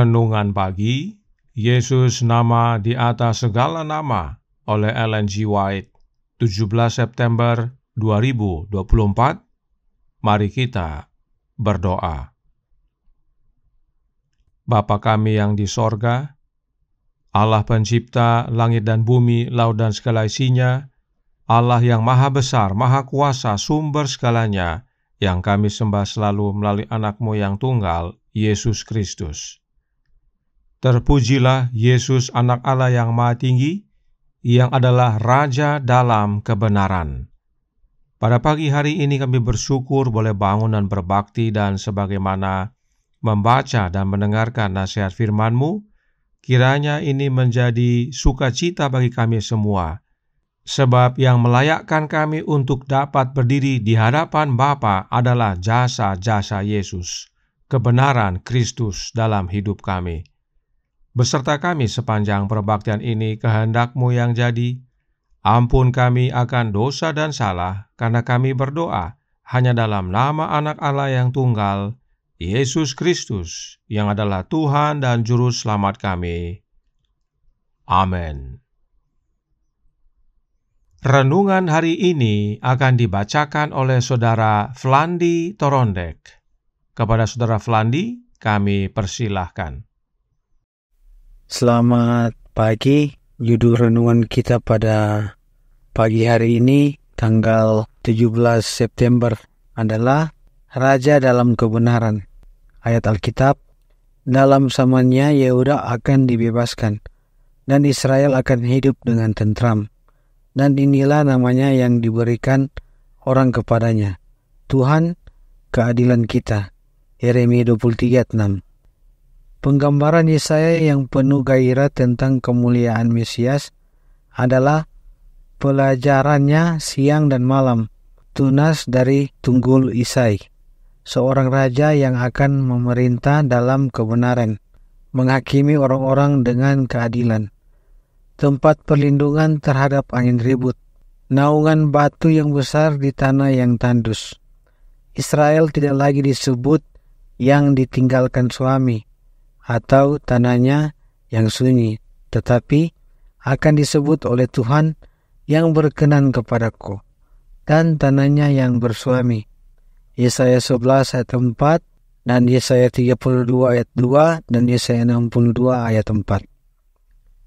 Renungan Pagi, Yesus nama di atas segala nama oleh Ellen G. White, 17 September 2024. Mari kita berdoa. Bapa kami yang di sorga, Allah pencipta langit dan bumi, laut dan segala isinya, Allah yang maha besar, maha kuasa, sumber segalanya, yang kami sembah selalu melalui anak-Mu yang tunggal, Yesus Kristus. Terpujilah Yesus, anak Allah yang maha tinggi, yang adalah Raja dalam kebenaran. Pada pagi hari ini kami bersyukur boleh bangun dan berbakti, dan sebagaimana membaca dan mendengarkan nasihat firman-Mu, kiranya ini menjadi sukacita bagi kami semua, sebab yang melayakkan kami untuk dapat berdiri di hadapan Bapa adalah jasa-jasa Yesus, kebenaran Kristus dalam hidup kami. Beserta kami sepanjang perbaktian ini, kehendak-Mu yang jadi. Ampun kami akan dosa dan salah, karena kami berdoa hanya dalam nama Anak Allah yang tunggal, Yesus Kristus, yang adalah Tuhan dan Juru Selamat kami. Amin. Renungan hari ini akan dibacakan oleh Saudara Flandi Torondek. Kepada Saudara Flandi, kami persilahkan. Selamat pagi. Judul renungan kita pada pagi hari ini, tanggal 17 September, adalah Raja dalam Kebenaran. Ayat Alkitab, dalam zamannya Yehuda akan dibebaskan, dan Israel akan hidup dengan tentram. Dan inilah namanya yang diberikan orang kepadanya, Tuhan keadilan kita. Yeremia 23:6. Penggambaran Yesaya yang penuh gairah tentang kemuliaan Mesias adalah pelajarannya siang dan malam, tunas dari Tunggul Isai, seorang raja yang akan memerintah dalam kebenaran, menghakimi orang-orang dengan keadilan, tempat perlindungan terhadap angin ribut, naungan batu yang besar di tanah yang tandus. Israel tidak lagi disebut yang ditinggalkan suami, atau tanahnya yang sunyi, tetapi akan disebut oleh Tuhan yang berkenan kepadaku, dan tanahnya yang bersuami. Yesaya 11 ayat 4, dan Yesaya 32 ayat 2, dan Yesaya 62 ayat 4.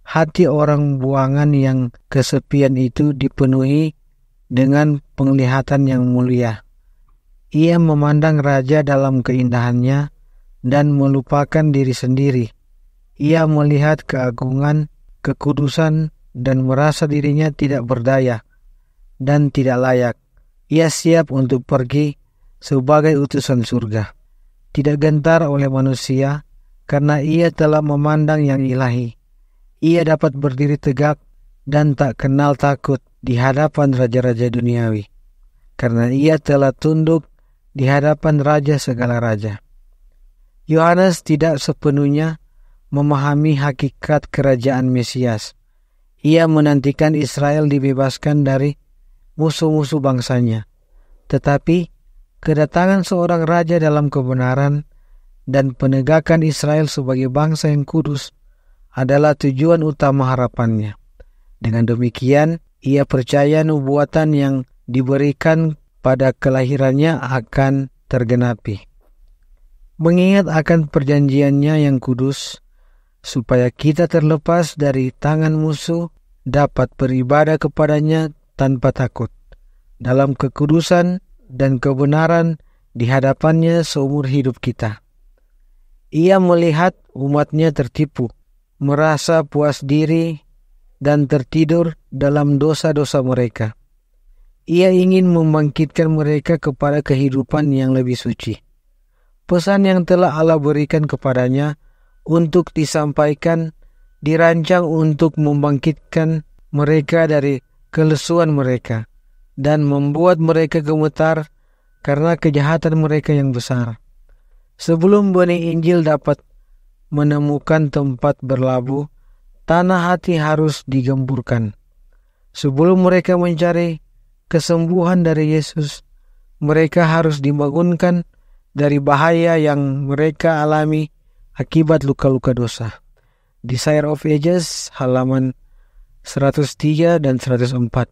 Hati orang buangan yang kesepian itu dipenuhi dengan penglihatan yang mulia. Ia memandang raja dalam keindahannya dan melupakan diri sendiri. Ia melihat keagungan, kekudusan, dan merasa dirinya tidak berdaya dan tidak layak. Ia siap untuk pergi sebagai utusan surga, tidak gentar oleh manusia, karena ia telah memandang yang ilahi. Ia dapat berdiri tegak dan tak kenal takut di hadapan raja-raja duniawi, karena ia telah tunduk di hadapan Raja segala raja. Yohanes tidak sepenuhnya memahami hakikat kerajaan Mesias. Ia menantikan Israel dibebaskan dari musuh-musuh bangsanya. Tetapi kedatangan seorang raja dalam kebenaran dan penegakan Israel sebagai bangsa yang kudus adalah tujuan utama harapannya. Dengan demikian, ia percaya nubuatan yang diberikan pada kelahirannya akan tergenapi. Mengingat akan perjanjiannya yang kudus, supaya kita terlepas dari tangan musuh, dapat beribadah kepadanya tanpa takut, dalam kekudusan dan kebenaran di hadapannya seumur hidup kita. Ia melihat umatnya tertipu, merasa puas diri, dan tertidur dalam dosa-dosa mereka. Ia ingin membangkitkan mereka kepada kehidupan yang lebih suci. Pesan yang telah Allah berikan kepadanya untuk disampaikan dirancang untuk membangkitkan mereka dari kelesuan mereka dan membuat mereka gemetar karena kejahatan mereka yang besar. Sebelum benih Injil dapat menemukan tempat berlabuh, tanah hati harus digemburkan. Sebelum mereka mencari kesembuhan dari Yesus, mereka harus dibangunkan dari bahaya yang mereka alami akibat luka-luka dosa. Desire of Ages halaman 103 dan 104.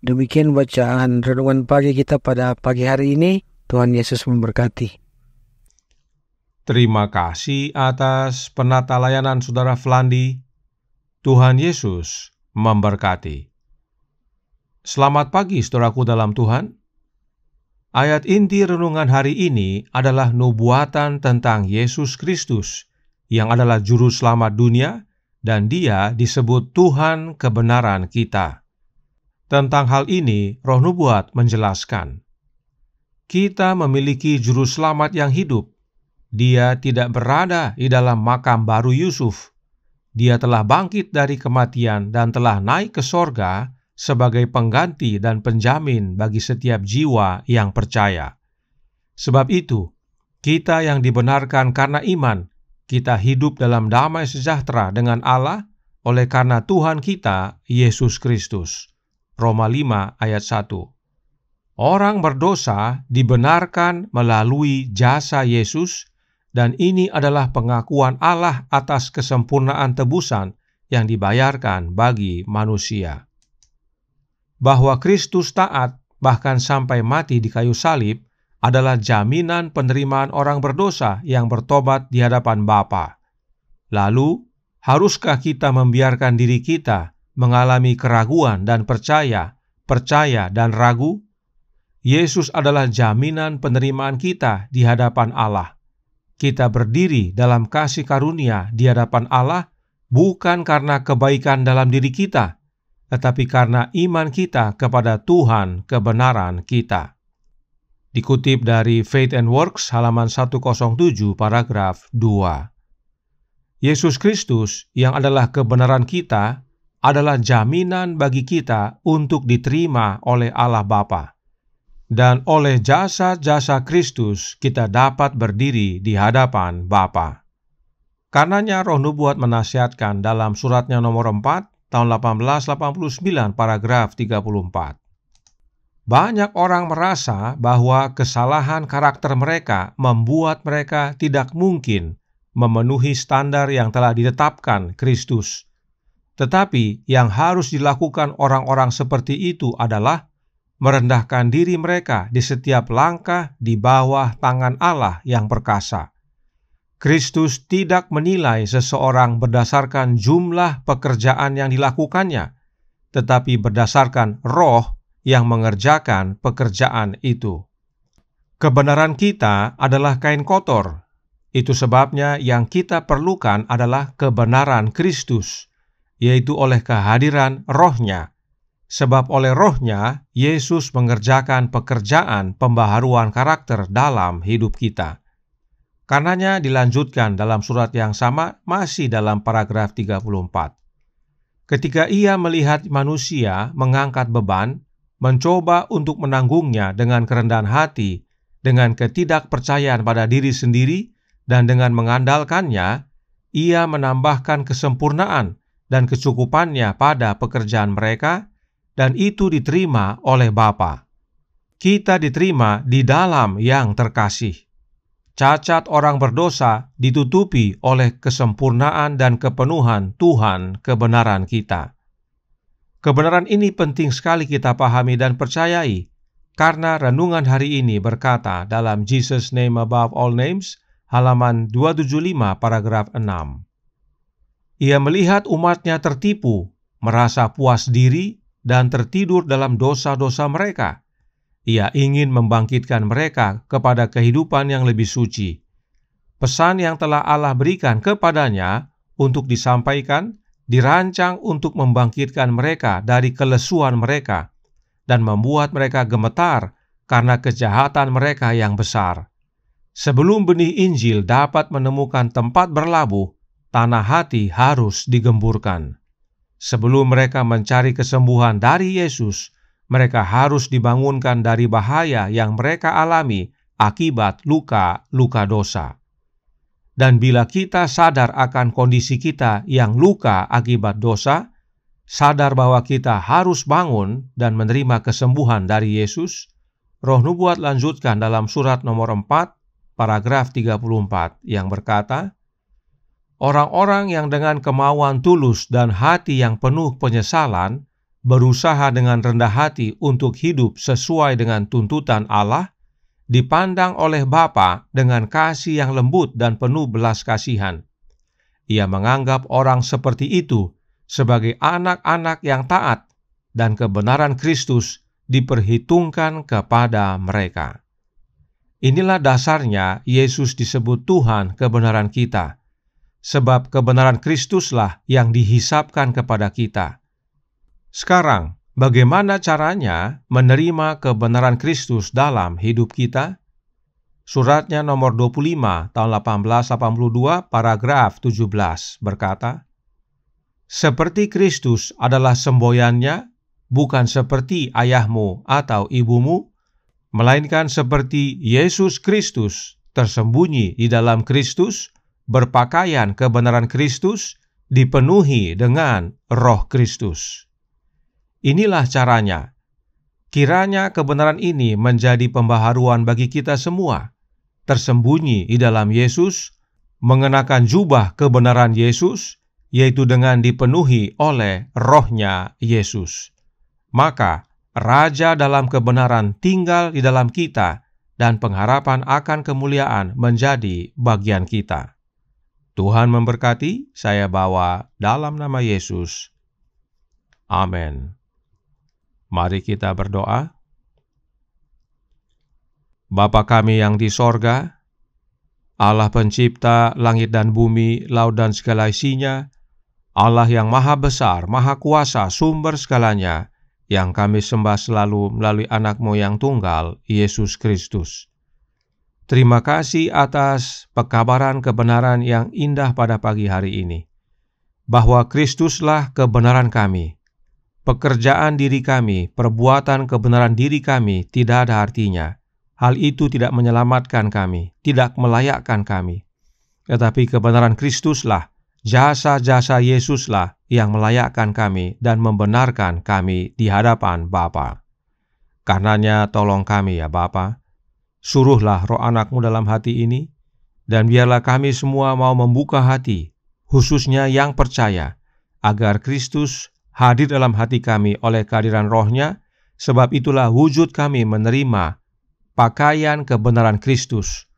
Demikian bacaan renungan pagi kita pada pagi hari ini. Tuhan Yesus memberkati. Terima kasih atas penata layanan Saudara Flandi. Tuhan Yesus memberkati. Selamat pagi saudaraku dalam Tuhan. Ayat inti renungan hari ini adalah nubuatan tentang Yesus Kristus yang adalah juru selamat dunia dan Dia disebut Tuhan kebenaran kita. Tentang hal ini, Roh Nubuat menjelaskan, kita memiliki juru selamat yang hidup. Dia tidak berada di dalam makam baru Yusuf. Dia telah bangkit dari kematian dan telah naik ke sorga sebagai pengganti dan penjamin bagi setiap jiwa yang percaya. Sebab itu, kita yang dibenarkan karena iman, kita hidup dalam damai sejahtera dengan Allah oleh karena Tuhan kita, Yesus Kristus. Roma 5 ayat 1. Orang berdosa dibenarkan melalui jasa Yesus, dan ini adalah pengakuan Allah atas kesempurnaan tebusan yang dibayarkan bagi manusia. Bahwa Kristus taat, bahkan sampai mati di kayu salib, adalah jaminan penerimaan orang berdosa yang bertobat di hadapan Bapa. Lalu, haruskah kita membiarkan diri kita mengalami keraguan dan percaya dan ragu? Yesus adalah jaminan penerimaan kita di hadapan Allah. Kita berdiri dalam kasih karunia di hadapan Allah bukan karena kebaikan dalam diri kita, tetapi karena iman kita kepada Tuhan kebenaran kita. Dikutip dari Faith and Works halaman 107 paragraf 2. Yesus Kristus yang adalah kebenaran kita adalah jaminan bagi kita untuk diterima oleh Allah Bapa. Dan oleh jasa-jasa Kristus kita dapat berdiri di hadapan Bapa. Karenanya Roh Nubuat menasihatkan dalam suratnya nomor 4 tahun 1889 paragraf 34. Banyak orang merasa bahwa kesalahan karakter mereka membuat mereka tidak mungkin memenuhi standar yang telah ditetapkan Kristus. Tetapi yang harus dilakukan orang-orang seperti itu adalah merendahkan diri mereka di setiap langkah di bawah tangan Allah yang perkasa. Kristus tidak menilai seseorang berdasarkan jumlah pekerjaan yang dilakukannya, tetapi berdasarkan Roh yang mengerjakan pekerjaan itu. Kebenaran kita adalah kain kotor. Itu sebabnya yang kita perlukan adalah kebenaran Kristus, yaitu oleh kehadiran Roh-Nya. Sebab oleh Roh-Nya, Yesus mengerjakan pekerjaan pembaharuan karakter dalam hidup kita. Karenanya dilanjutkan dalam surat yang sama, masih dalam paragraf 34. Ketika Ia melihat manusia mengangkat beban, mencoba untuk menanggungnya dengan kerendahan hati, dengan ketidakpercayaan pada diri sendiri, dan dengan mengandalkannya, Ia menambahkan kesempurnaan dan kecukupannya pada pekerjaan mereka, dan itu diterima oleh Bapa. Kita diterima di dalam yang terkasih. Cacat orang berdosa ditutupi oleh kesempurnaan dan kepenuhan Tuhan kebenaran kita. Kebenaran ini penting sekali kita pahami dan percayai, karena renungan hari ini berkata dalam Jesus Name Above All Names, halaman 275 paragraf 6. Ia melihat umatnya tertipu, merasa puas diri, dan tertidur dalam dosa-dosa mereka. Ia ingin membangkitkan mereka kepada kehidupan yang lebih suci. Pesan yang telah Allah berikan kepadanya untuk disampaikan, dirancang untuk membangkitkan mereka dari kelesuan mereka dan membuat mereka gemetar karena kejahatan mereka yang besar. Sebelum benih Injil dapat menemukan tempat berlabuh, tanah hati harus digemburkan. Sebelum mereka mencari kesembuhan dari Yesus, mereka harus dibangunkan dari bahaya yang mereka alami akibat luka-luka dosa. Dan bila kita sadar akan kondisi kita yang luka akibat dosa, sadar bahwa kita harus bangun dan menerima kesembuhan dari Yesus, Roh Nubuat lanjutkan dalam surat nomor 4, paragraf 34 yang berkata, orang-orang yang dengan kemauan tulus dan hati yang penuh penyesalan berusaha dengan rendah hati untuk hidup sesuai dengan tuntutan Allah, dipandang oleh Bapa dengan kasih yang lembut dan penuh belas kasihan. Ia menganggap orang seperti itu sebagai anak-anak yang taat, dan kebenaran Kristus diperhitungkan kepada mereka. Inilah dasarnya Yesus disebut Tuhan kebenaran kita, sebab kebenaran Kristuslah yang dihisapkan kepada kita. Sekarang, bagaimana caranya menerima kebenaran Kristus dalam hidup kita? Suratnya nomor 25 tahun 1882 paragraf 17 berkata, "Seperti Kristus adalah semboyannya, bukan seperti ayahmu atau ibumu, melainkan seperti Yesus Kristus tersembunyi di dalam Kristus, berpakaian kebenaran Kristus, dipenuhi dengan Roh Kristus." Inilah caranya. Kiranya kebenaran ini menjadi pembaharuan bagi kita semua, tersembunyi di dalam Yesus, mengenakan jubah kebenaran Yesus, yaitu dengan dipenuhi oleh Roh-Nya Yesus. Maka Raja dalam kebenaran tinggal di dalam kita, dan pengharapan akan kemuliaan menjadi bagian kita. Tuhan memberkati. Saya bawa dalam nama Yesus. Amin. Mari kita berdoa. Bapa kami yang di sorga, Allah pencipta langit dan bumi, laut dan segala isinya, Allah yang maha besar, maha kuasa, sumber segalanya, yang kami sembah selalu melalui anak-Mu yang tunggal, Yesus Kristus. Terima kasih atas pekabaran kebenaran yang indah pada pagi hari ini, bahwa Kristuslah kebenaran kami. Pekerjaan diri kami, perbuatan kebenaran diri kami tidak ada artinya. Hal itu tidak menyelamatkan kami, tidak melayakkan kami. Tetapi kebenaran Kristuslah, jasa-jasa Yesuslah yang melayakkan kami dan membenarkan kami di hadapan Bapa. Karenanya tolong kami ya Bapa, suruhlah roh anak-Mu dalam hati ini, dan biarlah kami semua mau membuka hati, khususnya yang percaya, agar Kristus hadir dalam hati kami oleh kehadiran Roh-Nya, sebab itulah wujud kami menerima pakaian kebenaran Kristus,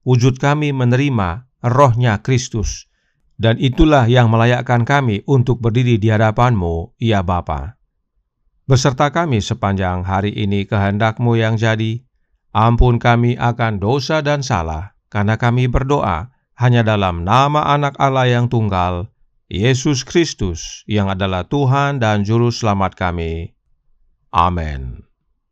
wujud kami menerima Roh-Nya Kristus, dan itulah yang melayakkan kami untuk berdiri di hadapan-Mu, ya Bapa. Beserta kami sepanjang hari ini kehendak-Mu yang jadi. Ampun kami akan dosa dan salah, karena kami berdoa hanya dalam nama Anak Allah yang tunggal, Yesus Kristus, yang adalah Tuhan dan Juru Selamat kami. Amin.